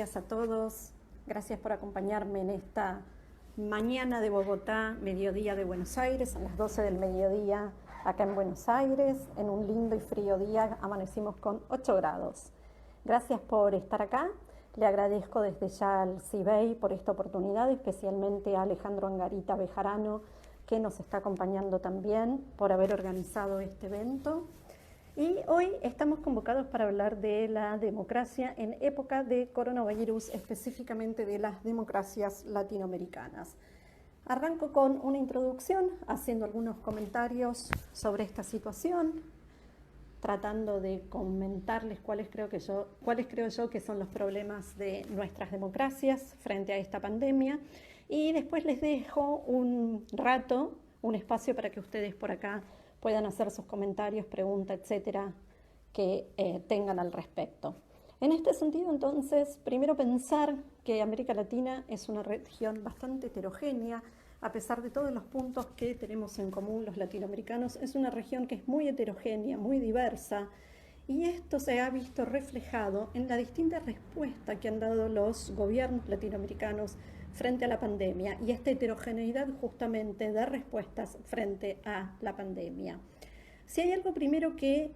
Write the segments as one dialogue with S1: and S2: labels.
S1: días a todos. Gracias por acompañarme en esta mañana de Bogotá, mediodía de Buenos Aires, a las 12 del mediodía acá en Buenos Aires. En un lindo y frío día amanecimos con 8 grados. Gracias por estar acá. Le agradezco desde ya al CIBEI por esta oportunidad, especialmente a Alejandro Angarita Bejarano, que nos está acompañando también por haber organizado este evento. Y hoy estamos convocados para hablar de la democracia en época de coronavirus, específicamente de las democracias latinoamericanas. Arranco con una introducción, haciendo algunos comentarios sobre esta situación, tratando de comentarles cuáles creo yo que son los problemas de nuestras democracias frente a esta pandemia. Y después les dejo un rato, un espacio para que ustedes por acá puedan hacer sus comentarios, preguntas, etcétera, que tengan al respecto. En este sentido, entonces, primero pensar que América Latina es una región bastante heterogénea, a pesar de todos los puntos que tenemos en común los latinoamericanos, es una región que es muy heterogénea, muy diversa, y esto se ha visto reflejado en la distinta respuesta que han dado los gobiernos latinoamericanos frente a la pandemia y esta heterogeneidad justamente de respuestas frente a la pandemia. Si hay algo primero que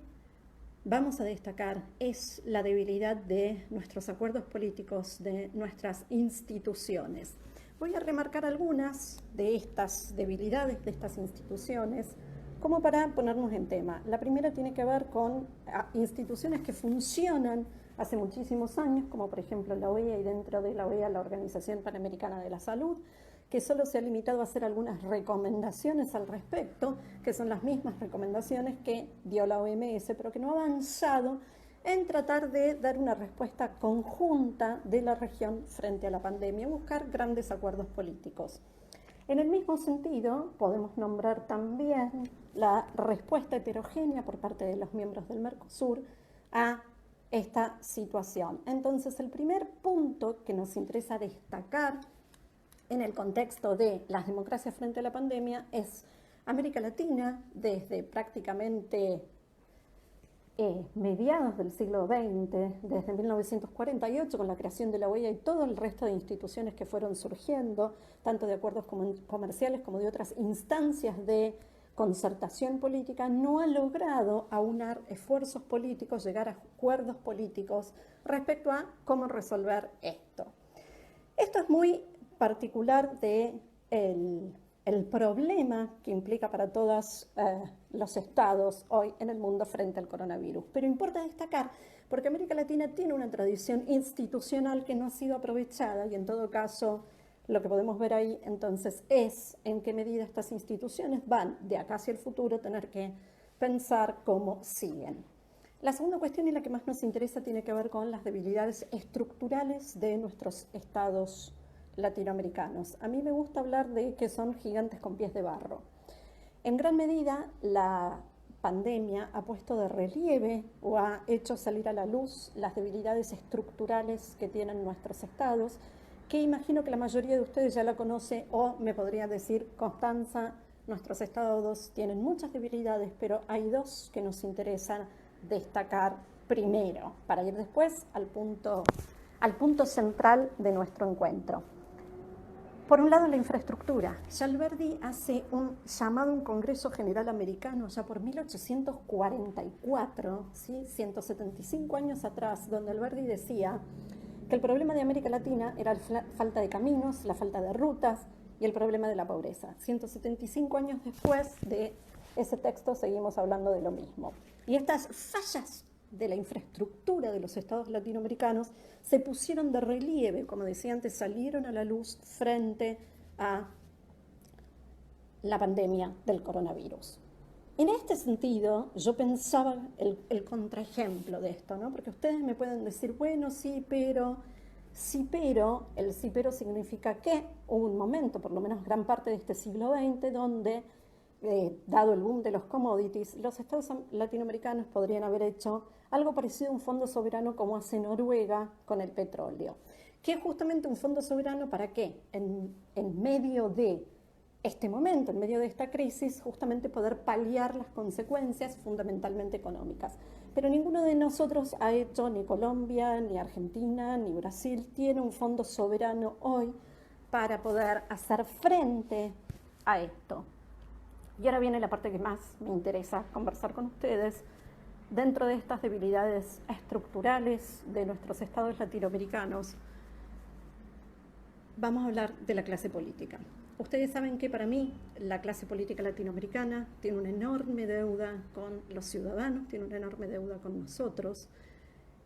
S1: vamos a destacar es la debilidad de nuestros acuerdos políticos, de nuestras instituciones. Voy a remarcar algunas de estas debilidades de estas instituciones como para ponernos en tema. La primera tiene que ver con instituciones que funcionan hace muchísimos años, como por ejemplo la OEA y dentro de la OEA la Organización Panamericana de la Salud, que solo se ha limitado a hacer algunas recomendaciones al respecto, que son las mismas recomendaciones que dio la OMS, pero que no ha avanzado en tratar de dar una respuesta conjunta de la región frente a la pandemia, buscar grandes acuerdos políticos. En el mismo sentido, podemos nombrar también la respuesta heterogénea por parte de los miembros del Mercosur a esta situación. Entonces, el primer punto que nos interesa destacar en el contexto de las democracias frente a la pandemia es América Latina, desde prácticamente mediados del siglo XX, desde 1948, con la creación de la OEA y todo el resto de instituciones que fueron surgiendo, tanto de acuerdos comerciales como de otras instancias de concertación política, no ha logrado aunar esfuerzos políticos, llegar a acuerdos políticos respecto a cómo resolver esto. Esto es muy particular de el problema que implica para todos los estados hoy en el mundo frente al coronavirus. Pero importa destacar, porque América Latina tiene una tradición institucional que no ha sido aprovechada y en todo caso lo que podemos ver ahí entonces es en qué medida estas instituciones van de acá hacia el futuro tener que pensar cómo siguen. La segunda cuestión y la que más nos interesa tiene que ver con las debilidades estructurales de nuestros estados latinoamericanos. A mí me gusta hablar de que son gigantes con pies de barro. En gran medida, la pandemia ha puesto de relieve o ha hecho salir a la luz las debilidades estructurales que tienen nuestros estados, que imagino que la mayoría de ustedes ya la conoce o me podría decir, Constanza, nuestros estados tienen muchas debilidades, pero hay dos que nos interesan destacar primero, para ir después al punto central de nuestro encuentro. Por un lado, la infraestructura. Ya Alberdi hace un llamado a un Congreso General Americano ya por 1844, ¿sí? 175 años atrás, donde Alberdi decía que el problema de América Latina era la falta de caminos, la falta de rutas y el problema de la pobreza. 175 años después de ese texto seguimos hablando de lo mismo. Y estas fallas de la infraestructura de los estados latinoamericanos se pusieron de relieve, como decía antes, salieron a la luz frente a la pandemia del coronavirus. En este sentido, yo pensaba el contraejemplo de esto, ¿no? Porque ustedes me pueden decir, bueno, sí, pero, el sí, pero significa que hubo un momento, por lo menos gran parte de este siglo XX, donde, dado el boom de los commodities, los estados latinoamericanos podrían haber hecho algo parecido a un fondo soberano como hace Noruega con el petróleo. Que es justamente un fondo soberano para qué? En medio de este momento, en medio de esta crisis, justamente poder paliar las consecuencias fundamentalmente económicas. pero ninguno de nosotros ha hecho, ni Colombia, ni Argentina, ni Brasil, tiene un fondo soberano hoy para poder hacer frente a esto. Y ahora viene la parte que más me interesa conversar con ustedes. Dentro de estas debilidades estructurales de nuestros estados latinoamericanos, vamos a hablar de la clase política. Ustedes saben que para mí la clase política latinoamericana tiene una enorme deuda con los ciudadanos, tiene una enorme deuda con nosotros,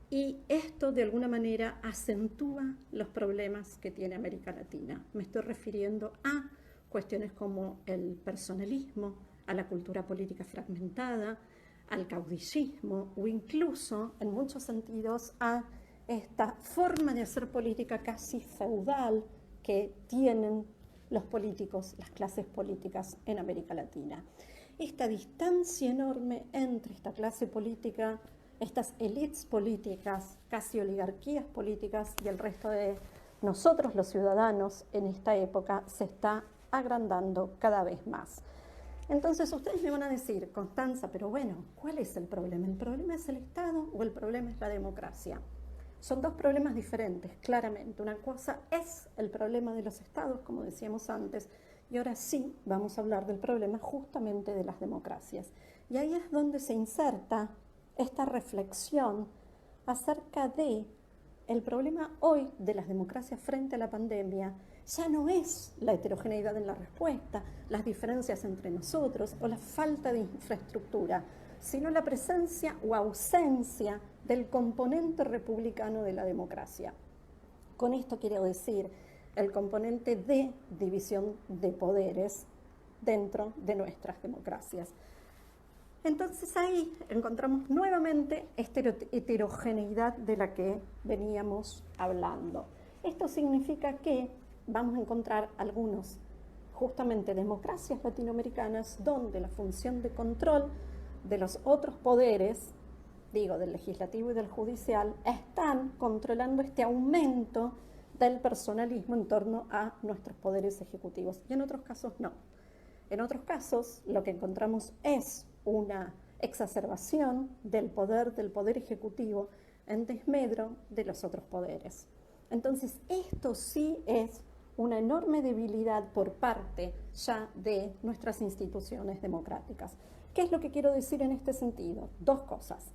S1: y esto de alguna manera acentúa los problemas que tiene América Latina. Me estoy refiriendo a cuestiones como el personalismo, a la cultura política fragmentada, al caudillismo o incluso, en muchos sentidos, a esta forma de hacer política casi feudal que tienen los políticos, las clases políticas en América Latina. Esta distancia enorme entre esta clase política, estas élites políticas, casi oligarquías políticas y el resto de nosotros los ciudadanos en esta época se está agrandando cada vez más. Entonces ustedes me van a decir, Constanza, pero bueno, ¿cuál es el problema? ¿El problema es el Estado o el problema es la democracia? Son dos problemas diferentes, claramente. Una cosa es el problema de los estados, como decíamos antes, y ahora sí vamos a hablar del problema justamente de las democracias. Y ahí es donde se inserta esta reflexión acerca de el problema hoy de las democracias frente a la pandemia. Ya no es la heterogeneidad en la respuesta, las diferencias entre nosotros o la falta de infraestructura, sino la presencia o ausencia del componente republicano de la democracia. Con esto quiero decir el componente de división de poderes dentro de nuestras democracias. Entonces ahí encontramos nuevamente esta heterogeneidad de la que veníamos hablando. Esto significa que vamos a encontrar algunos, justamente, democracias latinoamericanas donde la función de control de los otros poderes, digo, del legislativo y del judicial, están controlando este aumento del personalismo en torno a nuestros poderes ejecutivos. Y en otros casos no. En otros casos lo que encontramos es una exacerbación del poder ejecutivo en desmedro de los otros poderes. Entonces, esto sí es una enorme debilidad por parte ya de nuestras instituciones democráticas. ¿Qué es lo que quiero decir en este sentido? Dos cosas.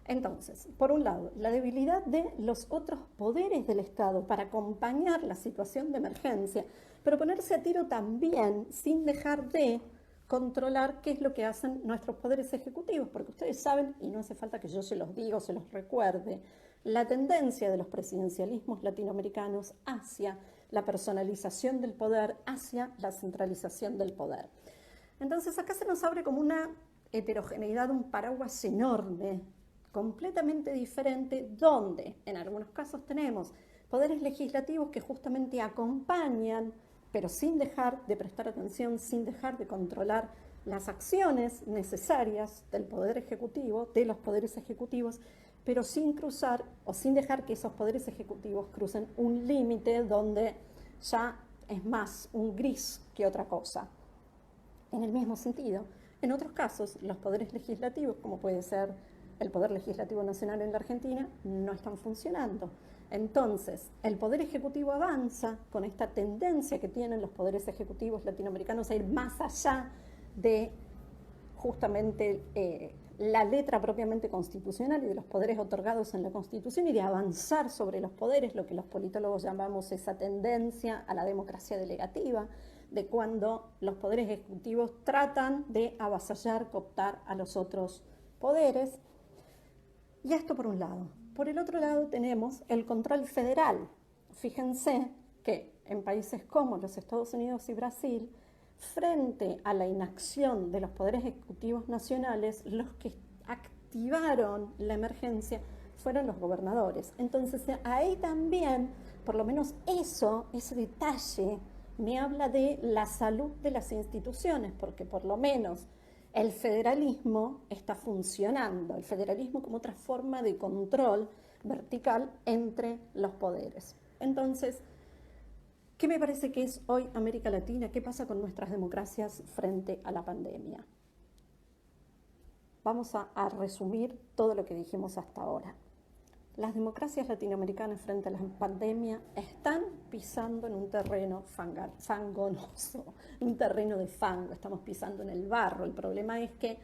S1: Entonces, por un lado, la debilidad de los otros poderes del Estado para acompañar la situación de emergencia, pero ponerse a tiro también sin dejar de controlar qué es lo que hacen nuestros poderes ejecutivos, porque ustedes saben, y no hace falta que yo se los diga o se los recuerde, la tendencia de los presidencialismos latinoamericanos hacia la personalización del poder, hacia la centralización del poder. Entonces acá se nos abre como una heterogeneidad, un paraguas enorme, completamente diferente, donde en algunos casos tenemos poderes legislativos que justamente acompañan, pero sin dejar de prestar atención, sin dejar de controlar las acciones necesarias del poder ejecutivo, de los poderes ejecutivos, pero sin cruzar o sin dejar que esos poderes ejecutivos crucen un límite donde ya es más un gris que otra cosa. En el mismo sentido, en otros casos, los poderes legislativos, como puede ser el Poder Legislativo Nacional en la Argentina, no están funcionando. Entonces, el Poder Ejecutivo avanza con esta tendencia que tienen los poderes ejecutivos latinoamericanos a ir más allá de justamente la letra propiamente constitucional y de los poderes otorgados en la Constitución y de avanzar sobre los poderes, lo que los politólogos llamamos esa tendencia a la democracia delegativa, de cuando los poderes ejecutivos tratan de avasallar, cooptar a los otros poderes. Y esto por un lado. Por el otro lado tenemos el control federal. Fíjense que en países como los Estados Unidos y Brasil, frente a la inacción de los poderes ejecutivos nacionales, los que activaron la emergencia fueron los gobernadores. Entonces ahí también, por lo menos ese detalle, me habla de la salud de las instituciones, porque por lo menos el federalismo está funcionando, el federalismo como otra forma de control vertical entre los poderes. Entonces, ¿qué me parece que es hoy América Latina? ¿Qué pasa con nuestras democracias frente a la pandemia? Vamos a resumir todo lo que dijimos hasta ahora. Las democracias latinoamericanas frente a la pandemia están pisando en un terreno fangonoso, un terreno de fango, estamos pisando en el barro. El problema es que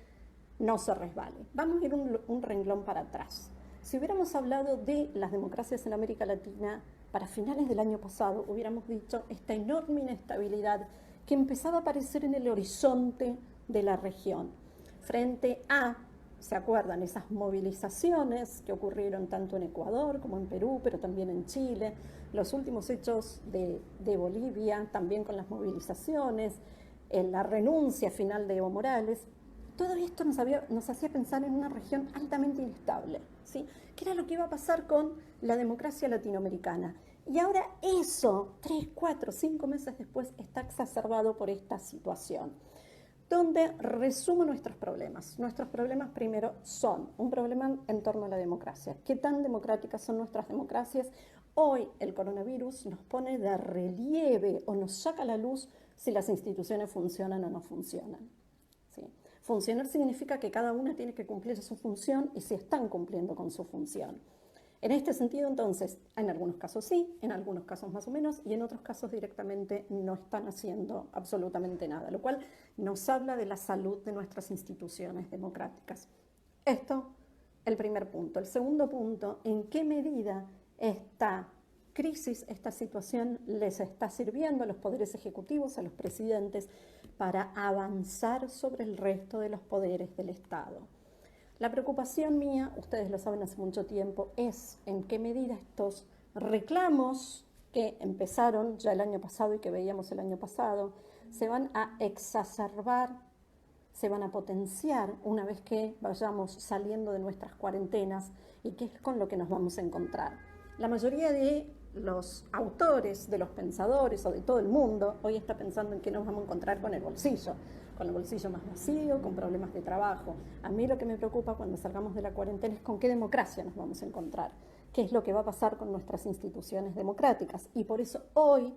S1: no se resbale. Vamos a ir un renglón para atrás. Si hubiéramos hablado de las democracias en América Latina para finales del año pasado, hubiéramos dicho esta enorme inestabilidad que empezaba a aparecer en el horizonte de la región, frente a, ¿se acuerdan?, esas movilizaciones que ocurrieron tanto en Ecuador como en Perú, pero también en Chile, los últimos hechos de Bolivia, también con las movilizaciones, la renuncia final de Evo Morales. Todo esto nos hacía pensar en una región altamente inestable, ¿sí? ¿Qué era lo que iba a pasar con la democracia latinoamericana? Y ahora eso, 3, 4, 5 meses después, está exacerbado por esta situación, donde resumo nuestros problemas. Nuestros problemas primero son un problema en torno a la democracia. ¿Qué tan democráticas son nuestras democracias? Hoy el coronavirus nos pone de relieve o nos saca a la luz si las instituciones funcionan o no funcionan. ¿Sí? Funcionar significa que cada una tiene que cumplir su función y si están cumpliendo con su función. En este sentido, entonces, en algunos casos sí, en algunos casos más o menos, y en otros casos directamente no están haciendo absolutamente nada, lo cual nos habla de la salud de nuestras instituciones democráticas. Esto, el primer punto. El segundo punto, ¿en qué medida esta crisis, esta situación les está sirviendo a los poderes ejecutivos, a los presidentes, para avanzar sobre el resto de los poderes del Estado? La preocupación mía, ustedes lo saben hace mucho tiempo, es en qué medida estos reclamos que empezaron ya el año pasado y que veíamos el año pasado, se van a exacerbar, se van a potenciar una vez que vayamos saliendo de nuestras cuarentenas y qué es con lo que nos vamos a encontrar. La mayoría de los autores, de los pensadores o de todo el mundo, hoy está pensando en qué nos vamos a encontrar con el bolsillo más vacío, con problemas de trabajo. A mí lo que me preocupa cuando salgamos de la cuarentena es con qué democracia nos vamos a encontrar, qué es lo que va a pasar con nuestras instituciones democráticas. Y por eso hoy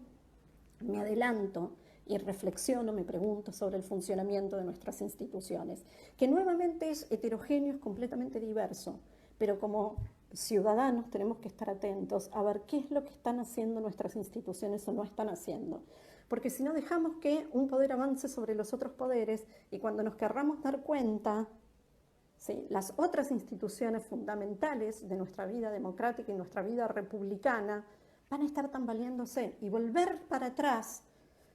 S1: me adelanto y reflexiono, me pregunto sobre el funcionamiento de nuestras instituciones, que nuevamente es heterogéneo, es completamente diverso, pero como ciudadanos tenemos que estar atentos a ver qué es lo que están haciendo nuestras instituciones o no están haciendo. Porque si no dejamos que un poder avance sobre los otros poderes y cuando nos querramos dar cuenta, ¿sí?, las otras instituciones fundamentales de nuestra vida democrática y nuestra vida republicana van a estar tambaleándose y volver para atrás,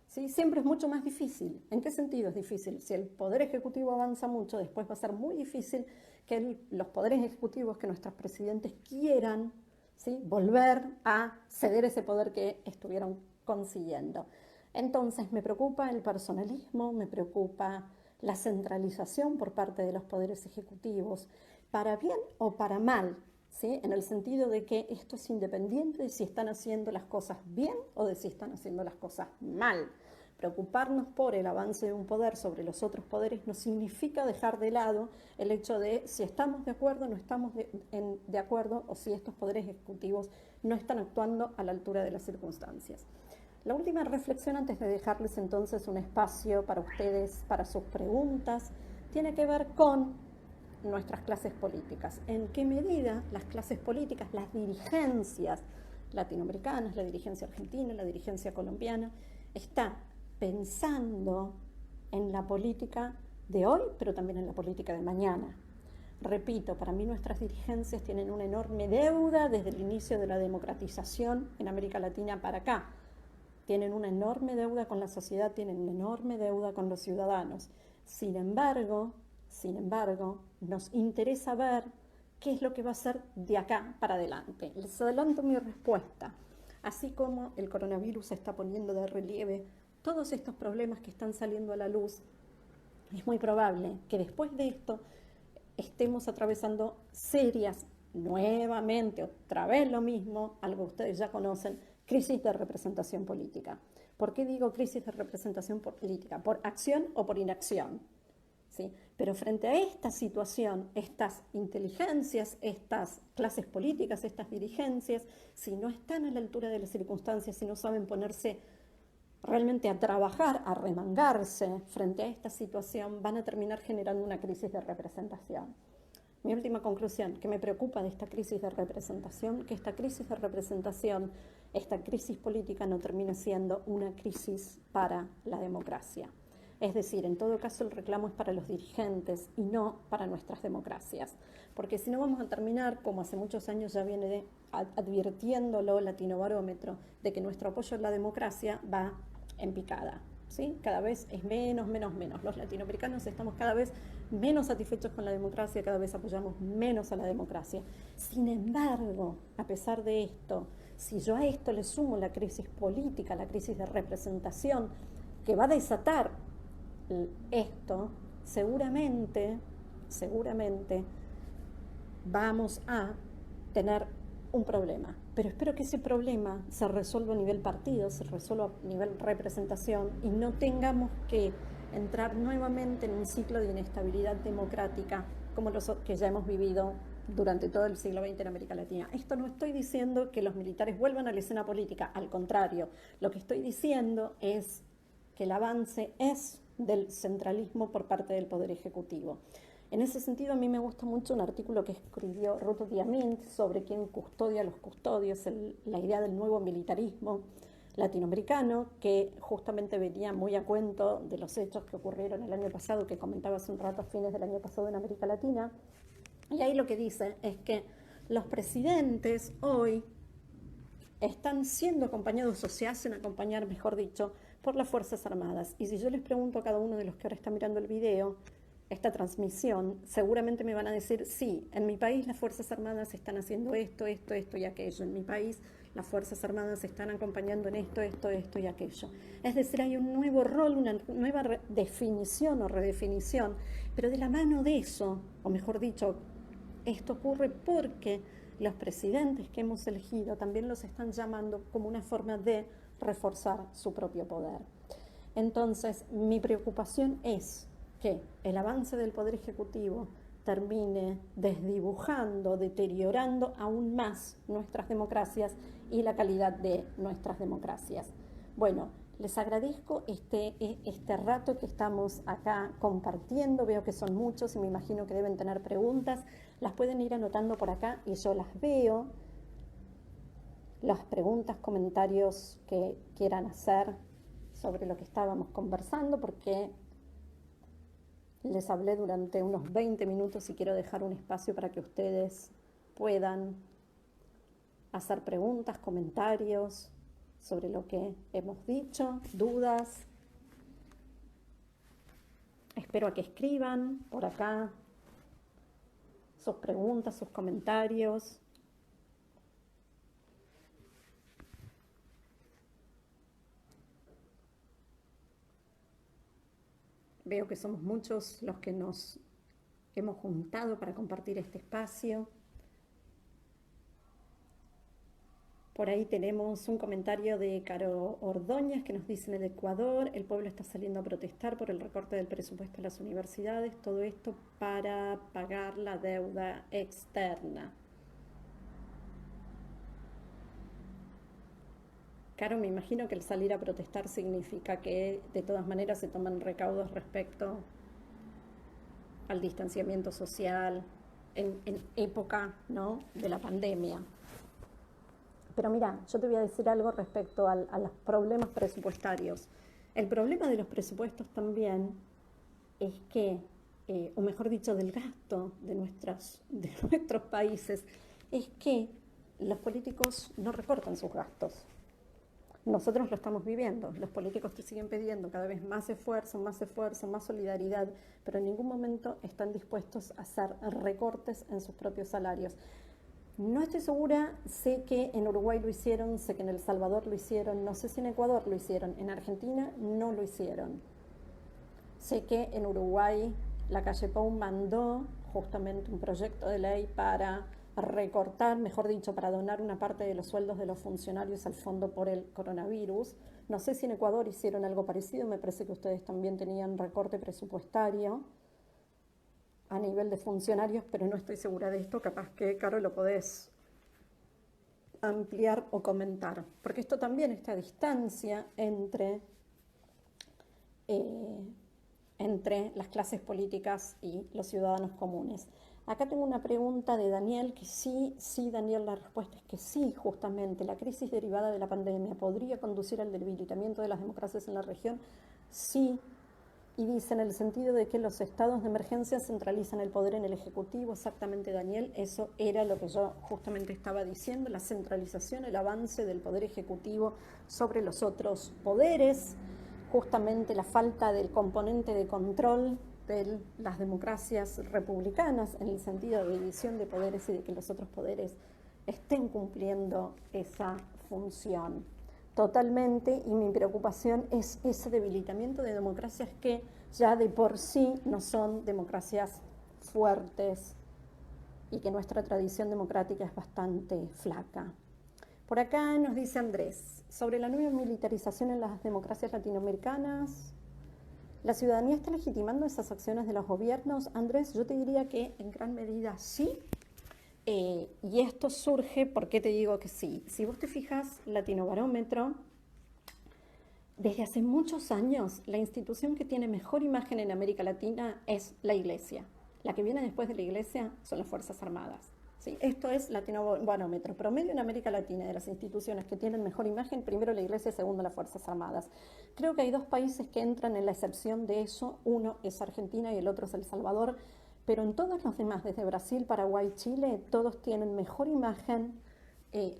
S1: ¿sí?, siempre es mucho más difícil. ¿En qué sentido es difícil? Si el poder ejecutivo avanza mucho, después va a ser muy difícil que los poderes ejecutivos, que nuestros presidentes quieran, ¿sí?, volver a ceder ese poder que estuvieron consiguiendo. Entonces me preocupa el personalismo, me preocupa la centralización por parte de los poderes ejecutivos, para bien o para mal, ¿sí?, en el sentido de que esto es independiente de si están haciendo las cosas bien o de si están haciendo las cosas mal. Preocuparnos por el avance de un poder sobre los otros poderes no significa dejar de lado el hecho de si estamos de acuerdo o no estamos de acuerdo o si estos poderes ejecutivos no están actuando a la altura de las circunstancias. La última reflexión, antes de dejarles entonces un espacio para ustedes, para sus preguntas, tiene que ver con nuestras clases políticas. ¿En qué medida las clases políticas, las dirigencias latinoamericanas, la dirigencia argentina, la dirigencia colombiana, está pensando en la política de hoy, pero también en la política de mañana? Repito, para mí nuestras dirigencias tienen una enorme deuda desde el inicio de la democratización en América Latina para acá. Tienen una enorme deuda con la sociedad, tienen una enorme deuda con los ciudadanos. Sin embargo, nos interesa ver qué es lo que va a ser de acá para adelante. Les adelanto mi respuesta. Así como el coronavirus está poniendo de relieve todos estos problemas que están saliendo a la luz, es muy probable que después de esto estemos atravesando serias, nuevamente, otra vez lo mismo, algo que ustedes ya conocen, crisis de representación política. ¿Por qué digo crisis de representación política? ¿Por acción o por inacción? ¿Sí? Pero frente a esta situación, estas inteligencias, estas clases políticas, estas dirigencias, si no están a la altura de las circunstancias, si no saben ponerse realmente a trabajar, a remangarse frente a esta situación, van a terminar generando una crisis de representación. Mi última conclusión, que me preocupa de esta crisis de representación, que esta crisis de representación, esta crisis política no termine siendo una crisis para la democracia. Es decir, en todo caso el reclamo es para los dirigentes y no para nuestras democracias. Porque si no vamos a terminar, como hace muchos años ya viene advirtiéndolo Latinobarómetro, de que nuestro apoyo a la democracia va en picada. ¿Sí? Cada vez es menos. Los latinoamericanos estamos cada vez menos satisfechos con la democracia, cada vez apoyamos menos a la democracia. Sin embargo, a pesar de esto, si yo a esto le sumo la crisis política, la crisis de representación, que va a desatar esto, seguramente vamos a tener un problema. Pero espero que ese problema se resuelva a nivel partido, se resuelva a nivel representación y no tengamos que entrar nuevamente en un ciclo de inestabilidad democrática como los que ya hemos vivido durante todo el siglo XX en América Latina. Esto no estoy diciendo que los militares vuelvan a la escena política, al contrario, lo que estoy diciendo es que el avance es del centralismo por parte del Poder Ejecutivo. En ese sentido, a mí me gusta mucho un artículo que escribió Ruth Diamint sobre quién custodia a los custodios, la idea del nuevo militarismo latinoamericano, que justamente venía muy a cuento de los hechos que ocurrieron el año pasado, que comentaba hace un rato a fines del año pasado en América Latina. Y ahí lo que dice es que los presidentes hoy están siendo acompañados, o se hacen acompañar, mejor dicho, por las Fuerzas Armadas. Y si yo les pregunto a cada uno de los que ahora está mirando el video, esta transmisión, seguramente me van a decir, sí, en mi país las Fuerzas Armadas están haciendo esto y aquello. En mi país las Fuerzas Armadas están acompañando en esto y aquello. Es decir, hay un nuevo rol, una nueva definición o redefinición, pero de la mano de eso, o mejor dicho, esto ocurre porque los presidentes que hemos elegido también los están llamando como una forma de reforzar su propio poder. Entonces, mi preocupación es que el avance del Poder Ejecutivo termine desdibujando, deteriorando aún más nuestras democracias y la calidad de nuestras democracias. Bueno, les agradezco este rato que estamos acá compartiendo. Veo que son muchos y me imagino que deben tener preguntas. Las pueden ir anotando por acá y yo las veo. Las preguntas, comentarios que quieran hacer sobre lo que estábamos conversando, porque les hablé durante unos 20 minutos y quiero dejar un espacio para que ustedes puedan hacer preguntas, comentarios sobre lo que hemos dicho, dudas. Espero a que escriban por acá sus preguntas, sus comentarios. Veo que somos muchos los que nos hemos juntado para compartir este espacio. Por ahí tenemos un comentario de Caro Ordóñez que nos dice: en el Ecuador el pueblo está saliendo a protestar por el recorte del presupuesto a las universidades, todo esto para pagar la deuda externa. Caro, me imagino que el salir a protestar significa que de todas maneras se toman recaudos respecto al distanciamiento social en época, ¿no?, de la pandemia. Pero mira, yo te voy a decir algo respecto a los problemas presupuestarios. El problema de los presupuestos también es que, o mejor dicho, del gasto de nuestros países, es que los políticos no recortan sus gastos. Nosotros lo estamos viviendo, los políticos te siguen pidiendo cada vez más esfuerzo, más solidaridad, pero en ningún momento están dispuestos a hacer recortes en sus propios salarios. No estoy segura, sé que en Uruguay lo hicieron, sé que en El Salvador lo hicieron, no sé si en Ecuador lo hicieron, en Argentina no lo hicieron. Sé que en Uruguay la calle Pou mandó justamente un proyecto de ley para recortar, mejor dicho, para donar una parte de los sueldos de los funcionarios al fondo por el coronavirus. No sé si en Ecuador hicieron algo parecido, me parece que ustedes también tenían recorte presupuestario a nivel de funcionarios, pero no estoy segura de esto, capaz que, Caro, lo podés ampliar o comentar, porque esto también, esta distancia entre eh, entre las clases políticas y los ciudadanos comunes. Acá tengo una pregunta de Daniel, que sí, Daniel, la respuesta es que sí, justamente. La crisis derivada de la pandemia podría conducir al debilitamiento de las democracias en la región. Sí, y dice en el sentido de que los estados de emergencia centralizan el poder en el Ejecutivo. Exactamente, Daniel, eso era lo que yo justamente estaba diciendo, la centralización, el avance del poder ejecutivo sobre los otros poderes, justamente la falta del componente de control de las democracias republicanas en el sentido de división de poderes y de que los otros poderes estén cumpliendo esa función totalmente, y mi preocupación es ese debilitamiento de democracias que ya de por sí no son democracias fuertes y que nuestra tradición democrática es bastante flaca. Por acá nos dice Andrés, sobre la nueva militarización en las democracias latinoamericanas, ¿la ciudadanía está legitimando esas acciones de los gobiernos? Andrés, yo te diría que en gran medida sí. Y esto surge, ¿por qué te digo que sí? Si vos te fijas, Latinobarómetro, desde hace muchos años, la institución que tiene mejor imagen en América Latina es la Iglesia. La que viene después de la Iglesia son las Fuerzas Armadas. ¿Sí? Esto es Latinobarómetro. Promedio en América Latina de las instituciones que tienen mejor imagen, primero la Iglesia, segundo las Fuerzas Armadas. Creo que hay dos países que entran en la excepción de eso. Uno es Argentina y el otro es El Salvador. Pero en todos los demás, desde Brasil, Paraguay, Chile, todos tienen mejor imagen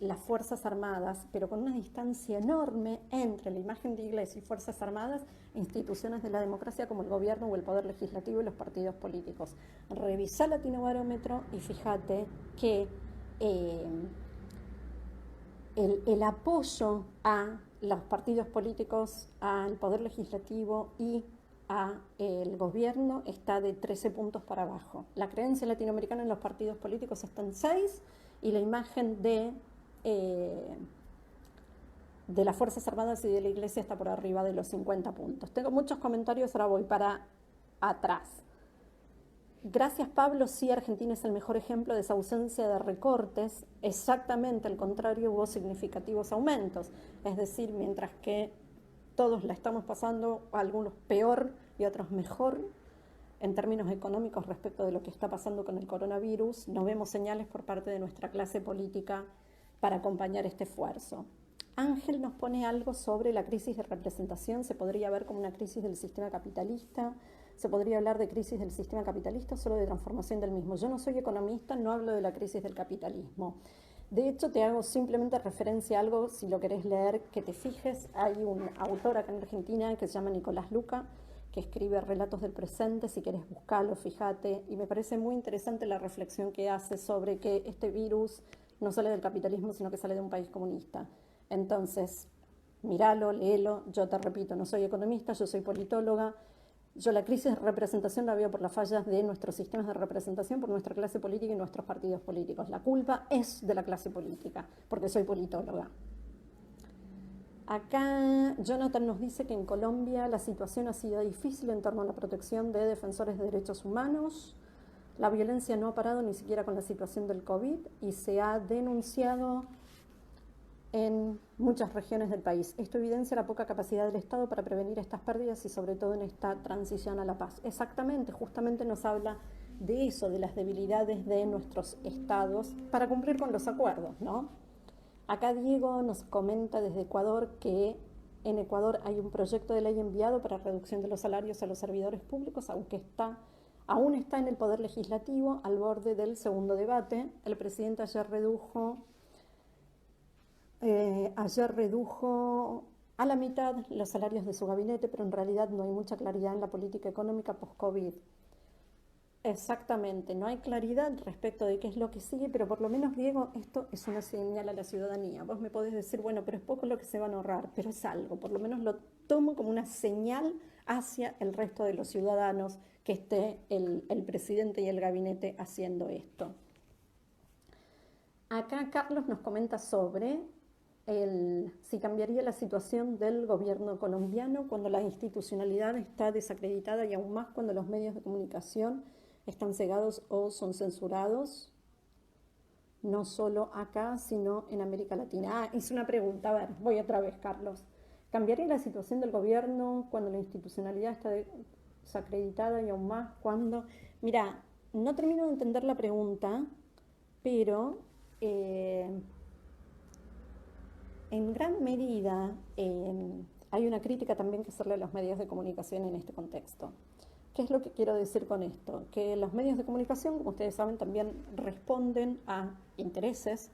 S1: las Fuerzas Armadas, pero con una distancia enorme entre la imagen de Iglesia y Fuerzas Armadas e instituciones de la democracia como el gobierno o el poder legislativo y los partidos políticos. Revisá Latinobarómetro y fíjate que el apoyo a los partidos políticos, al poder legislativo y el gobierno está de 13 puntos para abajo. La creencia latinoamericana en los partidos políticos está en 6 y la imagen de las Fuerzas Armadas y de la Iglesia está por arriba de los 50 puntos. Tengo muchos comentarios, ahora voy para atrás. Gracias, Pablo. Sí, Argentina es el mejor ejemplo de esa ausencia de recortes. Exactamente al contrario, hubo significativos aumentos. Es decir, mientras que todos la estamos pasando, algunos peor y otros mejor en términos económicos respecto de lo que está pasando con el coronavirus, no vemos señales por parte de nuestra clase política para acompañar este esfuerzo. Ángel nos pone algo sobre la crisis de representación. Se podría ver como una crisis del sistema capitalista. Se podría hablar de crisis del sistema capitalista o solo de transformación del mismo. Yo no soy economista, no hablo de la crisis del capitalismo. De hecho, te hago simplemente referencia a algo, si lo querés leer, que te fijes. Hay un autor acá en Argentina que se llama Nicolás Luca, que escribe Relatos del Presente. Si querés buscarlo, fíjate. Y me parece muy interesante la reflexión que hace sobre que este virus no sale del capitalismo, sino que sale de un país comunista. Entonces, míralo, léelo. Yo te repito, no soy economista, yo soy politóloga. Yo la crisis de representación la veo por las fallas de nuestros sistemas de representación, por nuestra clase política y nuestros partidos políticos. La culpa es de la clase política, porque soy politóloga. Acá Jonathan nos dice que en Colombia la situación ha sido difícil en torno a la protección de defensores de derechos humanos. La violencia no ha parado ni siquiera con la situación del COVID y se ha denunciado en muchas regiones del país. Esto evidencia la poca capacidad del Estado para prevenir estas pérdidas y sobre todo en esta transición a la paz. Exactamente, justamente nos habla de eso, de las debilidades de nuestros estados para cumplir con los acuerdos, ¿no? Acá Diego nos comenta desde Ecuador que en Ecuador hay un proyecto de ley enviado para reducción de los salarios a los servidores públicos, aunque aún está en el Poder Legislativo al borde del segundo debate. El presidente ayer redujo a la mitad los salarios de su gabinete, pero en realidad no hay mucha claridad en la política económica post-COVID. Exactamente, no hay claridad respecto de qué es lo que sigue, pero por lo menos, Diego, esto es una señal a la ciudadanía. Vos me podés decir, bueno, pero es poco lo que se van a ahorrar, pero es algo, por lo menos lo tomo como una señal hacia el resto de los ciudadanos que esté el presidente y el gabinete haciendo esto. Acá Carlos nos comenta sobre si cambiaría la situación del gobierno colombiano cuando la institucionalidad está desacreditada y aún más cuando los medios de comunicación están cegados o son censurados, no solo acá, sino en América Latina. Hice una pregunta, a ver, voy otra vez, Carlos. ¿Cambiaría la situación del gobierno cuando la institucionalidad está desacreditada y aún más cuando... Mira, no termino de entender la pregunta, pero en gran medida hay una crítica también que hacerle a los medios de comunicación en este contexto. ¿Qué es lo que quiero decir con esto? Que los medios de comunicación, como ustedes saben, también responden a intereses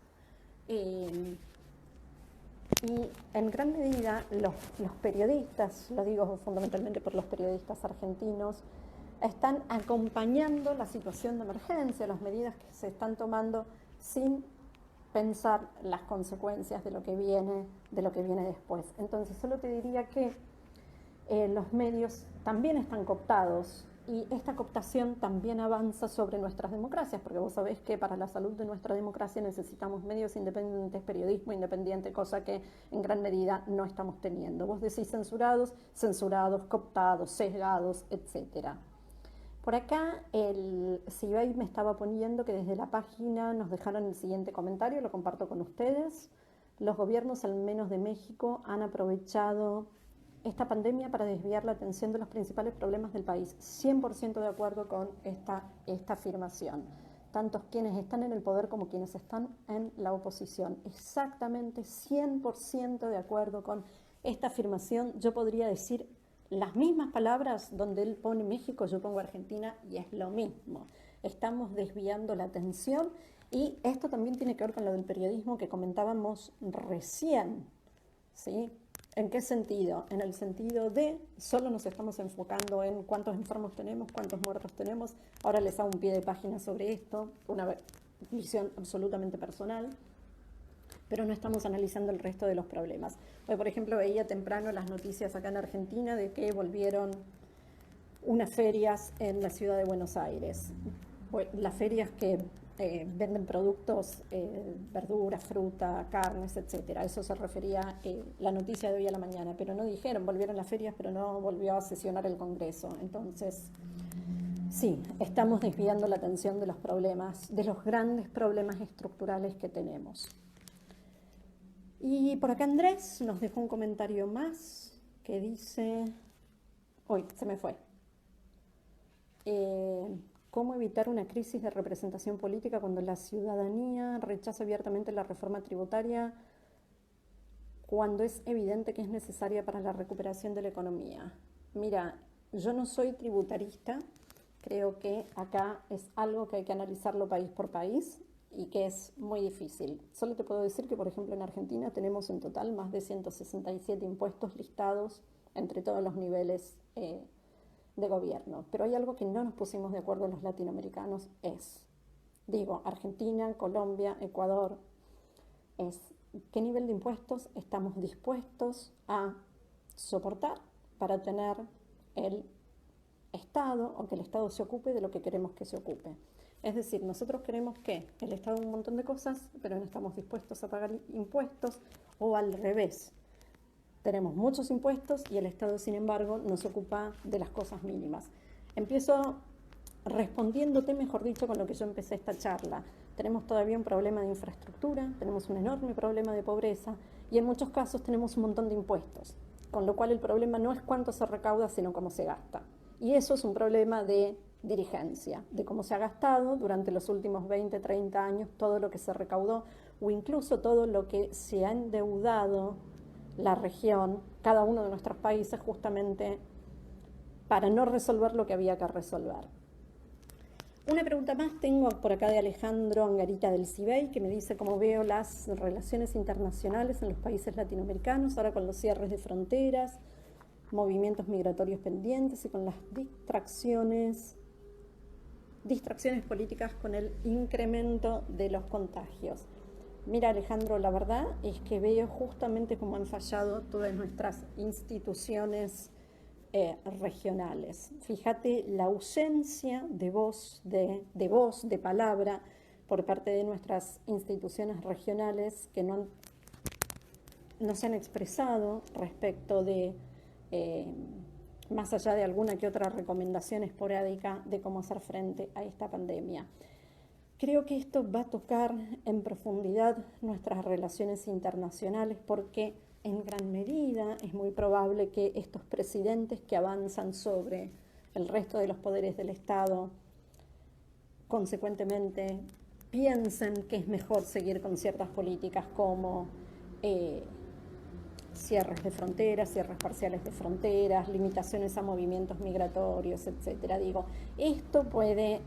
S1: y en gran medida los periodistas, lo digo fundamentalmente por los periodistas argentinos, están acompañando la situación de emergencia, las medidas que se están tomando sin pensar las consecuencias de lo que viene después. Entonces, solo te diría que los medios también están cooptados y esta cooptación también avanza sobre nuestras democracias, porque vos sabés que para la salud de nuestra democracia necesitamos medios independientes, periodismo independiente, cosa que en gran medida no estamos teniendo. Vos decís censurados, cooptados, sesgados, etcétera. Por acá el CIBEI me estaba poniendo que desde la página nos dejaron el siguiente comentario, lo comparto con ustedes. Los gobiernos, al menos de México, han aprovechado esta pandemia para desviar la atención de los principales problemas del país. 100% de acuerdo con esta afirmación. Tanto quienes están en el poder como quienes están en la oposición. Exactamente 100% de acuerdo con esta afirmación. Yo podría decir las mismas palabras donde él pone México, yo pongo Argentina y es lo mismo. Estamos desviando la atención y esto también tiene que ver con lo del periodismo que comentábamos recién, ¿sí? ¿En qué sentido? En el sentido de solo nos estamos enfocando en cuántos enfermos tenemos, cuántos muertos tenemos. Ahora les hago un pie de página sobre esto, una visión absolutamente personal, pero no estamos analizando el resto de los problemas. Hoy, por ejemplo, veía temprano las noticias acá en Argentina de que volvieron unas ferias en la ciudad de Buenos Aires. Las ferias que venden productos, verduras, fruta, carnes, etcétera. Eso se refería la noticia de hoy a la mañana, pero no dijeron, volvieron las ferias, pero no volvió a sesionar el Congreso. Entonces, sí, estamos desviando la atención de los problemas, de los grandes problemas estructurales que tenemos. Y por acá Andrés nos dejó un comentario más que dice, uy, se me fue. ¿Cómo evitar una crisis de representación política cuando la ciudadanía rechaza abiertamente la reforma tributaria, cuando es evidente que es necesaria para la recuperación de la economía? Mira, yo no soy tributarista, creo que acá es algo que hay que analizarlo país por país y que es muy difícil. Solo te puedo decir que, por ejemplo, en Argentina tenemos en total más de 167 impuestos listados entre todos los niveles de gobierno. Pero hay algo que no nos pusimos de acuerdo los latinoamericanos, Argentina, Colombia, Ecuador, es qué nivel de impuestos estamos dispuestos a soportar para tener el Estado o que el Estado se ocupe de lo que queremos que se ocupe. Es decir, nosotros queremos que el Estado haga un montón de cosas, pero no estamos dispuestos a pagar impuestos, o al revés. Tenemos muchos impuestos y el Estado, sin embargo, no se ocupa de las cosas mínimas. Empiezo respondiéndote, mejor dicho, con lo que yo empecé esta charla. Tenemos todavía un problema de infraestructura, tenemos un enorme problema de pobreza y en muchos casos tenemos un montón de impuestos, con lo cual el problema no es cuánto se recauda, sino cómo se gasta. Y eso es un problema de dirigencia, de cómo se ha gastado durante los últimos 20, 30 años todo lo que se recaudó o incluso todo lo que se ha endeudado la región, cada uno de nuestros países, justamente para no resolver lo que había que resolver. Una pregunta más tengo por acá de Alejandro Angarita del CIBEI, que me dice cómo veo las relaciones internacionales en los países latinoamericanos, ahora con los cierres de fronteras, movimientos migratorios pendientes y con las distracciones políticas con el incremento de los contagios. Mira, Alejandro, la verdad es que veo justamente cómo han fallado todas nuestras instituciones regionales. Fíjate la ausencia de voz, de palabra por parte de nuestras instituciones regionales que no se han expresado respecto de, más allá de alguna que otra recomendación esporádica de cómo hacer frente a esta pandemia. Creo que esto va a tocar en profundidad nuestras relaciones internacionales porque en gran medida es muy probable que estos presidentes que avanzan sobre el resto de los poderes del Estado, consecuentemente, piensen que es mejor seguir con ciertas políticas como cierres de fronteras, cierres parciales de fronteras, limitaciones a movimientos migratorios, etcétera. Digo, esto puede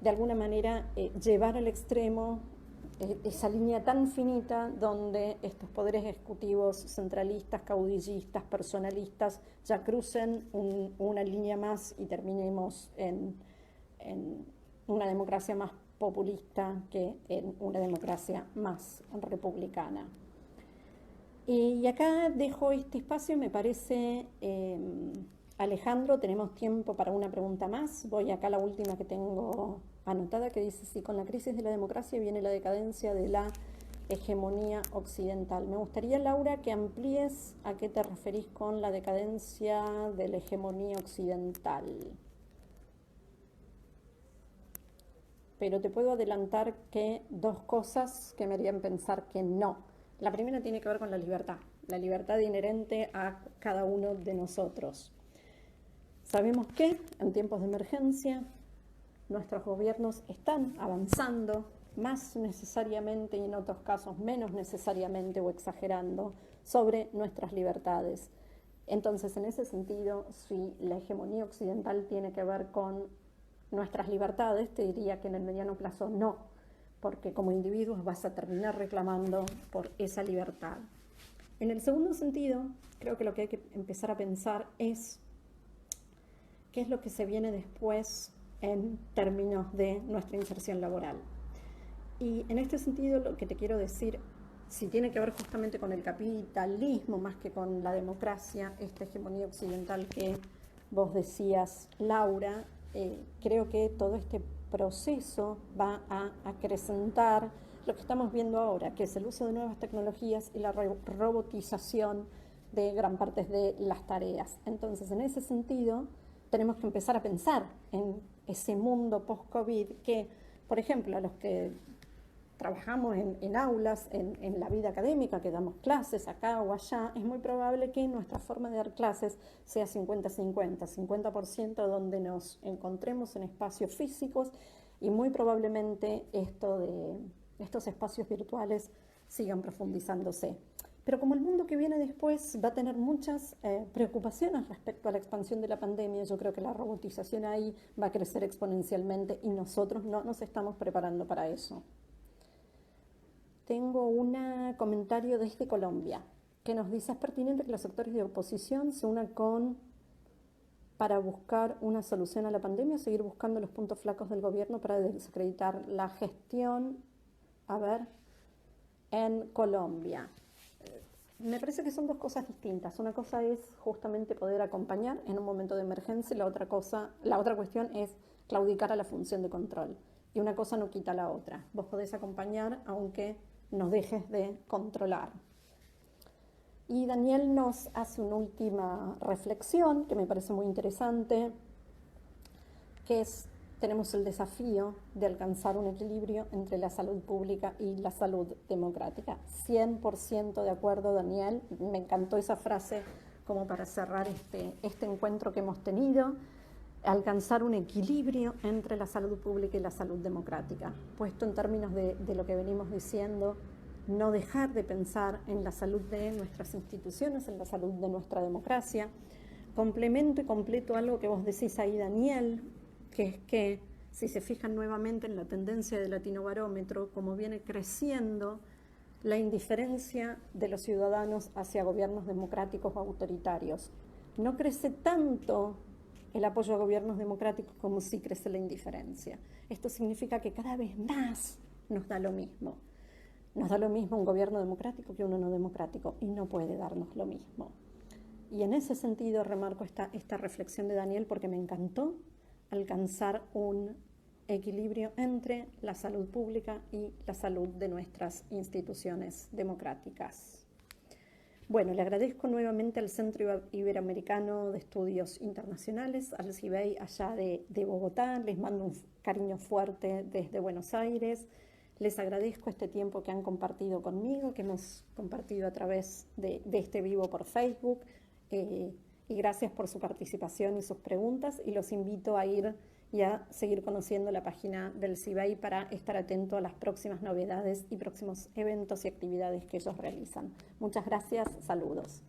S1: de alguna manera llevar al extremo esa línea tan finita donde estos poderes ejecutivos centralistas, caudillistas, personalistas ya crucen una línea más y terminemos en una democracia más populista que en una democracia más republicana. Y acá dejo este espacio, me parece, Alejandro, tenemos tiempo para una pregunta más. Voy acá a la última que tengo anotada, que dice, si con la crisis de la democracia viene la decadencia de la hegemonía occidental. Me gustaría, Laura, que amplíes a qué te referís con la decadencia de la hegemonía occidental. Pero te puedo adelantar que dos cosas que me harían pensar que no. La primera tiene que ver con la libertad inherente a cada uno de nosotros. Sabemos que en tiempos de emergencia nuestros gobiernos están avanzando, más necesariamente y en otros casos menos necesariamente o exagerando, sobre nuestras libertades. Entonces, en ese sentido, si la hegemonía occidental tiene que ver con nuestras libertades, te diría que en el mediano plazo no, porque como individuos vas a terminar reclamando por esa libertad. En el segundo sentido, creo que lo que hay que empezar a pensar es qué es lo que se viene después en términos de nuestra inserción laboral. Y en este sentido lo que te quiero decir, si tiene que ver justamente con el capitalismo más que con la democracia, esta hegemonía occidental que vos decías, Laura, creo que todo este proceso va a acrecentar lo que estamos viendo ahora, que es el uso de nuevas tecnologías y la robotización de gran parte de las tareas. Entonces, en ese sentido, tenemos que empezar a pensar en ese mundo post-COVID que, por ejemplo, a los que trabajamos en aulas, en la vida académica, que damos clases acá o allá, es muy probable que nuestra forma de dar clases sea 50-50, 50% donde nos encontremos en espacios físicos y muy probablemente estos espacios virtuales sigan profundizándose. Pero como el mundo que viene después va a tener muchas preocupaciones respecto a la expansión de la pandemia, yo creo que la robotización ahí va a crecer exponencialmente y nosotros no nos estamos preparando para eso. Tengo un comentario desde Colombia que nos dice, es pertinente que los sectores de oposición se unan para buscar una solución a la pandemia o seguir buscando los puntos flacos del gobierno para desacreditar la gestión, en Colombia. Me parece que son dos cosas distintas. Una cosa es justamente poder acompañar en un momento de emergencia y la otra cuestión es claudicar a la función de control. Y una cosa no quita la otra. Vos podés acompañar aunque nos dejes de controlar. Y Daniel nos hace una última reflexión que me parece muy interesante, que es, tenemos el desafío de alcanzar un equilibrio entre la salud pública y la salud democrática. 100% de acuerdo, Daniel. Me encantó esa frase como para cerrar este encuentro que hemos tenido. Alcanzar un equilibrio entre la salud pública y la salud democrática. Puesto en términos de lo que venimos diciendo, no dejar de pensar en la salud de nuestras instituciones, en la salud de nuestra democracia. Complemento y completo algo que vos decís ahí, Daniel, que es que si se fijan nuevamente en la tendencia del Latinobarómetro, como viene creciendo la indiferencia de los ciudadanos hacia gobiernos democráticos o autoritarios. No crece tanto el apoyo a gobiernos democráticos como sí crece la indiferencia. Esto significa que cada vez más nos da lo mismo. Nos da lo mismo un gobierno democrático que uno no democrático y no puede darnos lo mismo. Y en ese sentido remarco esta reflexión de Daniel porque me encantó alcanzar un equilibrio entre la salud pública y la salud de nuestras instituciones democráticas. Bueno, le agradezco nuevamente al Centro Iberoamericano de Estudios Internacionales, al CIBEI allá de Bogotá. Les mando un cariño fuerte desde Buenos Aires. Les agradezco este tiempo que han compartido conmigo, que hemos compartido a través de este vivo por Facebook, y gracias por su participación y sus preguntas, y los invito a ir y a seguir conociendo la página del CIBEI para estar atento a las próximas novedades y próximos eventos y actividades que ellos realizan. Muchas gracias, saludos.